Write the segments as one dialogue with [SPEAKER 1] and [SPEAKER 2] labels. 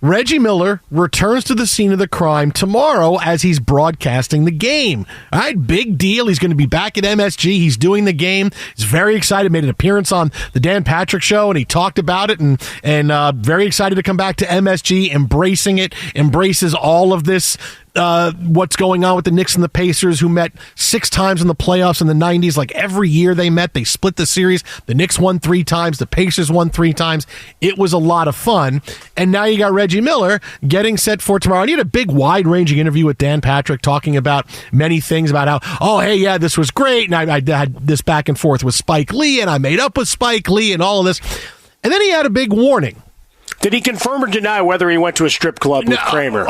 [SPEAKER 1] Reggie Miller returns to the scene of the crime tomorrow as he's broadcasting the game. All right, big deal. He's going to be back at MSG. He's doing the game. He's very excited. Made an appearance on the Dan Patrick Show, and he talked about it, and very excited to come back to MSG, embracing it, embraces all of this, what's going on with the Knicks and the Pacers, who met 6 times in the playoffs in the 90s. Like every year they met, they split the series. The Knicks won 3 times. The Pacers won 3 times. It was a lot of fun. And now you got Reggie Miller getting set for tomorrow. And he had a big, wide-ranging interview with Dan Patrick talking about many things about how, oh, hey, yeah, this was great. And I had this back and forth with Spike Lee, and I made up with Spike Lee and all of this. And then he had a big warning.
[SPEAKER 2] Did he confirm or deny whether he went to a strip club with Kramer?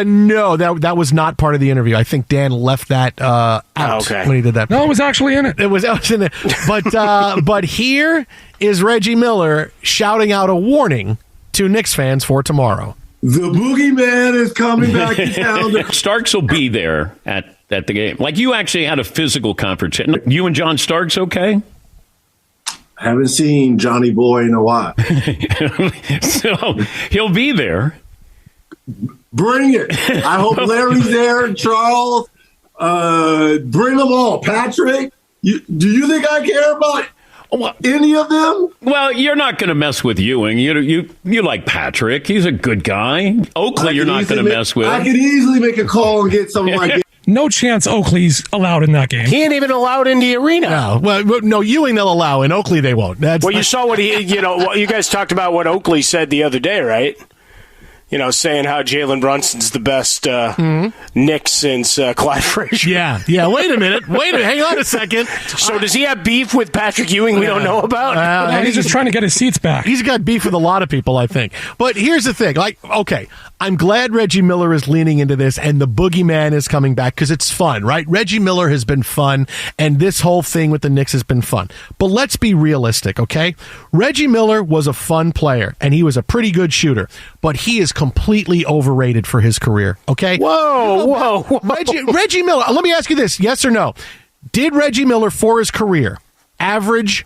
[SPEAKER 1] No, that was not part of the interview. I think Dan left that out when he did that.
[SPEAKER 3] No, it was actually in it.
[SPEAKER 1] It was in it. But here is Reggie Miller shouting out a warning to Knicks fans for tomorrow.
[SPEAKER 4] The boogeyman is coming back to town.
[SPEAKER 5] Starks will be there at the game. Like, you actually had a physical confrontation. You and John Starks okay?
[SPEAKER 4] Haven't seen Johnny Boy in a while.
[SPEAKER 5] So he'll be there.
[SPEAKER 4] Bring it. I hope Larry's there, Charles. Bring them all. Patrick, do you think I care about any of them?
[SPEAKER 5] Well, you're not going to mess with Ewing. You like Patrick. He's a good guy. Oakley, you're not going to mess with.
[SPEAKER 4] I could easily make a call and get something like
[SPEAKER 3] No chance Oakley's allowed in that game.
[SPEAKER 2] He ain't even allowed in the arena.
[SPEAKER 1] No, well, no, Ewing they'll allow. In Oakley they won't.
[SPEAKER 2] You saw what you guys talked about what Oakley said the other day, right? Saying how Jalen Brunson's the best Knicks since Clyde Frazier.
[SPEAKER 1] Yeah. Wait a minute. Hang on a second.
[SPEAKER 2] So does he have beef with Patrick Ewing we don't know about?
[SPEAKER 3] He's just trying to get his seats back.
[SPEAKER 1] He's got beef with a lot of people, I think. But here's the thing. Okay, I'm glad Reggie Miller is leaning into this and the boogeyman is coming back because it's fun, right? Reggie Miller has been fun, and this whole thing with the Knicks has been fun. But let's be realistic, okay? Reggie Miller was a fun player, and he was a pretty good shooter, but he is completely overrated for his career, okay?
[SPEAKER 2] Whoa.
[SPEAKER 1] Reggie Miller, let me ask you this, yes or no? Did Reggie Miller, for his career, average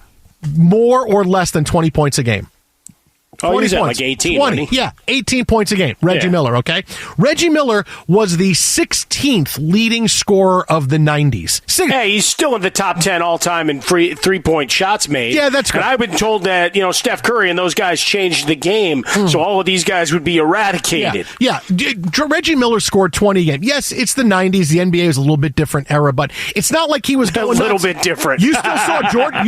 [SPEAKER 1] more or less than 20 points a game?
[SPEAKER 2] Oh, he's at like 18.
[SPEAKER 1] 20, yeah, 18 points a game. Reggie Miller, okay? Reggie Miller was the 16th leading scorer of the 90s.
[SPEAKER 2] Hey, he's still in the top 10 all-time in three-point shots made.
[SPEAKER 1] Yeah, that's good.
[SPEAKER 2] And I've been told that, Steph Curry and those guys changed the game, so all of these guys would be eradicated.
[SPEAKER 1] Yeah. Reggie Miller scored 20 a game. Yes, it's the 90s. The NBA is a little bit different era, but it's not like he was going
[SPEAKER 2] a little
[SPEAKER 1] nuts.
[SPEAKER 2] bit different.
[SPEAKER 1] You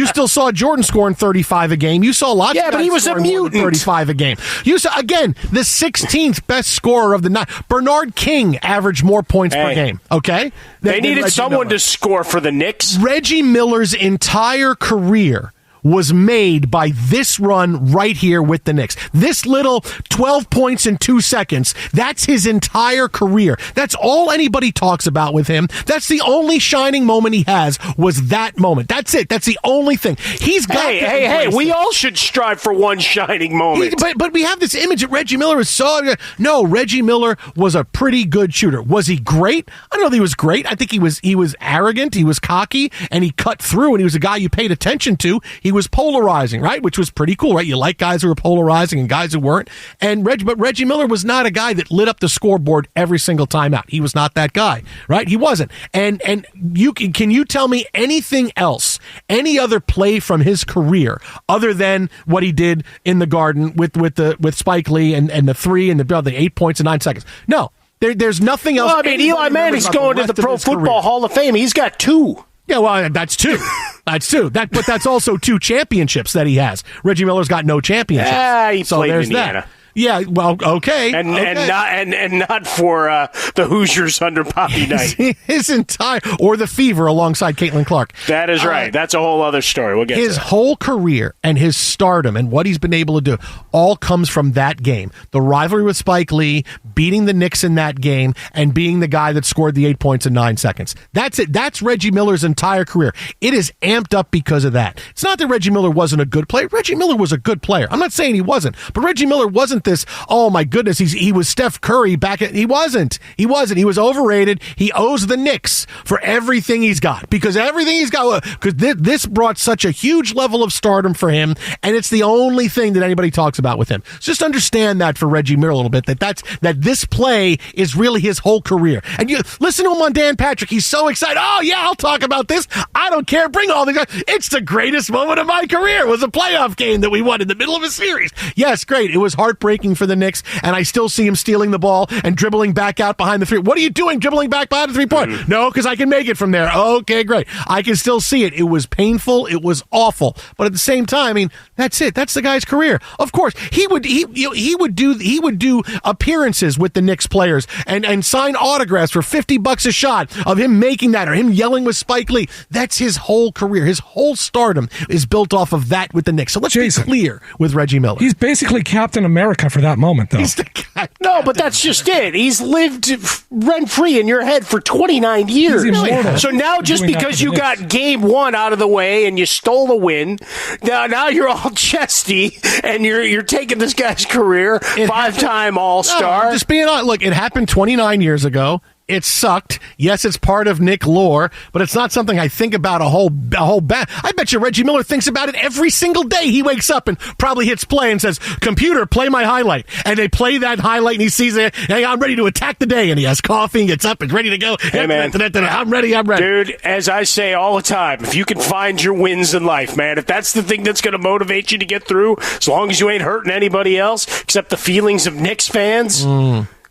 [SPEAKER 1] still saw Jordan scoring 35 a game. You saw lots of guys
[SPEAKER 2] but he was a mutant.
[SPEAKER 1] 35 a game. You saw, again, the 16th best scorer of the night. Bernard King averaged more points per game, okay?
[SPEAKER 2] They needed someone to score for the Knicks.
[SPEAKER 1] Reggie Miller's entire career was made by this run right here with the Knicks. This little 12 points in 2 seconds, that's his entire career. That's all anybody talks about with him. That's the only shining moment he has was that moment. That's it. That's the only thing. He's got
[SPEAKER 2] Hey, we all should strive for one shining moment.
[SPEAKER 1] But we have this image that Reggie Miller is so... No, Reggie Miller was a pretty good shooter. Was he great? I don't know if he was great. I think he was arrogant, he was cocky, and he cut through, and he was a guy you paid attention to. He was polarizing, right? Which was pretty cool, right? You like guys who are polarizing and guys who weren't. But Reggie Miller was not a guy that lit up the scoreboard every single time out. He was not that guy, right? He wasn't. And can you tell me anything else, any other play from his career other than what he did in the Garden with Spike Lee and the 3 and the 8 points in 9 seconds? No, there's nothing else.
[SPEAKER 2] Well, Eli Manning's going to the Pro Football Hall of Fame. He's got 2.
[SPEAKER 1] Yeah, well, that's 2. That's 2. But that's also 2 championships that he has. Reggie Miller's got no championships.
[SPEAKER 2] He played in Indiana.
[SPEAKER 1] That. Yeah, well, okay.
[SPEAKER 2] And not for the Hoosiers under Poppy Knight.
[SPEAKER 1] His entire, or the Fever alongside Caitlin Clark.
[SPEAKER 2] That is right. That's a whole other story. We'll get to
[SPEAKER 1] his
[SPEAKER 2] that.
[SPEAKER 1] whole career and his stardom and what he's been able to do all comes from that game. The rivalry with Spike Lee, beating the Knicks in that game, and being the guy that scored the 8 points in 9 seconds. That's it. That's Reggie Miller's entire career. It is amped up because of that. It's not that Reggie Miller wasn't a good player. Reggie Miller was a good player. I'm not saying he wasn't, but Reggie Miller wasn't wasn't this, oh my goodness, he was Steph Curry he wasn't. He was overrated. He owes the Knicks for everything he's got, because this brought such a huge level of stardom for him, and it's the only thing that anybody talks about with him. So just understand that for Reggie Miller a little bit, that this play is really his whole career. And you listen to him on Dan Patrick, he's so excited. Oh yeah, I'll talk about this. I don't care. Bring all the guys. It's the greatest moment of my career. It was a playoff game that we won in the middle of a series. Yes, great. It was heartbreaking for the Knicks, and I still see him stealing the ball and dribbling back out behind the three. What are you doing dribbling back behind the three-point? No, because I can make it from there. Okay, great. I can still see it. It was painful. It was awful. But at the same time, I mean, that's it. That's the guy's career. Of course, he would do appearances with the Knicks players and sign autographs for $50 a shot of him making that, or him yelling with Spike Lee. That's his whole career. His whole stardom is built off of that with the Knicks. So let's be clear with Reggie Miller.
[SPEAKER 3] He's basically Captain America for that moment, though.
[SPEAKER 1] He's the guy.
[SPEAKER 2] No, but that's just it. He's lived rent-free in your head for 29 years. So now, just because you got game one out of the way and you stole a win, now you're all chesty and you're taking this guy's career, five-time All-Star.
[SPEAKER 1] No, just being honest. Look, it happened 29 years ago. It sucked. Yes, it's part of Nick lore, but it's not something I think about a whole I bet you Reggie Miller thinks about it every single day. He wakes up and probably hits play and says, "Computer, play my highlight." And they play that highlight and he sees it. Hey, I'm ready to attack the day. And he has coffee and gets up and ready to go.
[SPEAKER 2] Hey, man.
[SPEAKER 1] I'm ready.
[SPEAKER 2] Dude, as I say all the time, if you can find your wins in life, man, if that's the thing that's going to motivate you to get through, as long as you ain't hurting anybody else, except the feelings of Knicks fans,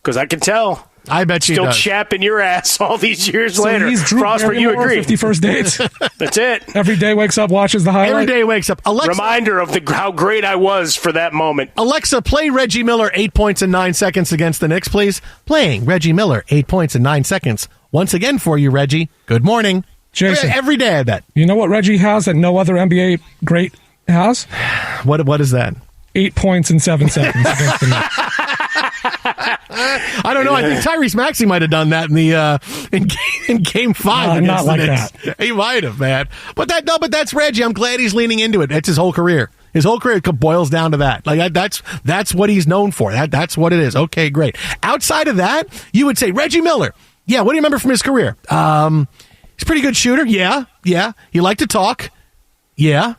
[SPEAKER 2] because I can tell.
[SPEAKER 1] I bet you
[SPEAKER 2] still chapping your ass all these years later.
[SPEAKER 3] He's Drew
[SPEAKER 2] Prosper, you agree?
[SPEAKER 3] 51st dates.
[SPEAKER 2] That's it.
[SPEAKER 3] Every day wakes up, watches the highlight.
[SPEAKER 1] Every day wakes up. Alexa,
[SPEAKER 2] reminder of how great I was for that moment.
[SPEAKER 1] Alexa, play Reggie Miller 8 points in 9 seconds against the Knicks, please. Playing Reggie Miller 8 points in 9 seconds. Once again for you, Reggie. Good morning.
[SPEAKER 3] Jason.
[SPEAKER 1] Every day, I bet.
[SPEAKER 3] You know what Reggie has that no other NBA great has?
[SPEAKER 1] What is that?
[SPEAKER 3] 8 points in 7 seconds against the Knicks.
[SPEAKER 1] I don't know. I think Tyrese Maxey might have done that in Game 5.
[SPEAKER 3] Not like that.
[SPEAKER 1] He might have, man. But that's Reggie. I'm glad he's leaning into it. That's his whole career. His whole career boils down to that. Like that's what he's known for. That's what it is. Okay, great. Outside of that, you would say Reggie Miller. Yeah. What do you remember from his career? He's a pretty good shooter. Yeah. He liked to talk. Yeah.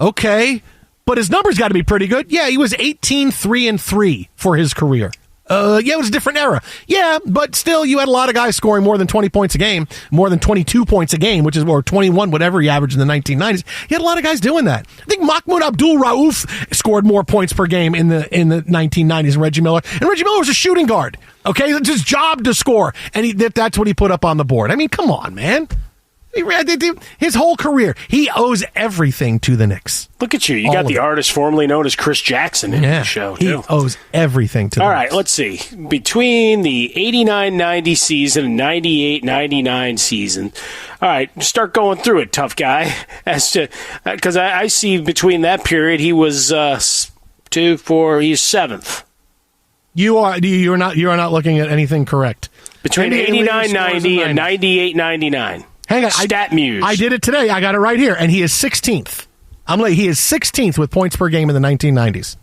[SPEAKER 1] Okay. But his numbers got to be pretty good. Yeah, he was 18-3-3 for his career. Yeah, it was a different era. Yeah, but still, you had a lot of guys scoring more than 20 points a game, more than 22 points a game, or 21, whatever he averaged in the 1990s. You had a lot of guys doing that. I think Mahmoud Abdul-Rauf scored more points per game in the 1990s than Reggie Miller. And Reggie Miller was a shooting guard. Okay, it's his job to score, and that's what he put up on the board. I mean, come on, man. His whole career, he owes everything to the Knicks.
[SPEAKER 2] Look at you. You got the artist formerly known as Chris Jackson in the show, too.
[SPEAKER 1] He owes everything to the Knicks.
[SPEAKER 2] All right, let's see. Between the 89-90 season and 98-99 season, all right, start going through it, tough guy. Because I see between that period, he was he's 7th.
[SPEAKER 1] You're not looking at anything correct.
[SPEAKER 2] Between 89-90 and 98-99.
[SPEAKER 1] Hang on,
[SPEAKER 2] StatMuse.
[SPEAKER 1] I did it today. I got it right here, and he is 16th. He is 16th with points per game in the 1990s.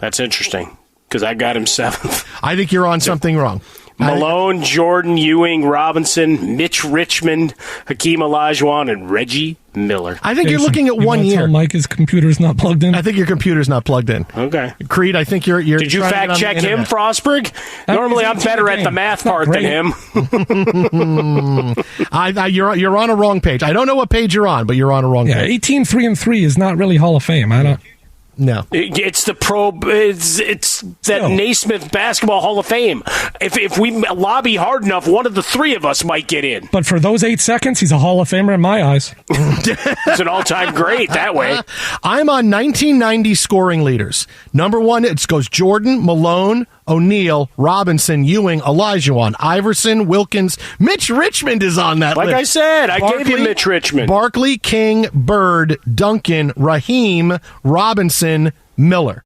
[SPEAKER 2] That's interesting, because I got him 7th.
[SPEAKER 1] I think you're on something wrong.
[SPEAKER 2] Malone, Jordan, Ewing, Robinson, Mitch Richmond, Hakeem Olajuwon, and Reggie Miller.
[SPEAKER 1] I think you're looking at 1 year.
[SPEAKER 3] Mike, his computer's not plugged in.
[SPEAKER 1] I think your computer's not plugged in.
[SPEAKER 2] Okay.
[SPEAKER 1] Creed, I think you're
[SPEAKER 2] Did you fact check him, Frostberg? Normally, I'm better at the math part than him.
[SPEAKER 1] You're on a wrong page. I don't know what page you're on, but you're on a wrong page.
[SPEAKER 3] 18-3-3 is not really Hall of Fame. I don't.
[SPEAKER 1] No,
[SPEAKER 2] it's the it's that Naismith Basketball Hall of Fame. If we lobby hard enough, one of the three of us might get in.
[SPEAKER 3] But for those 8 seconds, he's a Hall of Famer in my eyes.
[SPEAKER 2] It's an all-time great that way.
[SPEAKER 1] I'm on 1990 scoring leaders. Number 1, it goes Jordan, Malone, O'Neal, Robinson, Ewing, Olajuwon, Iverson, Wilkins. Mitch Richmond is on that list.
[SPEAKER 2] Like I said, I gave you Mitch Richmond.
[SPEAKER 1] Barkley, King, Bird, Duncan, Raheem, Robinson, Miller.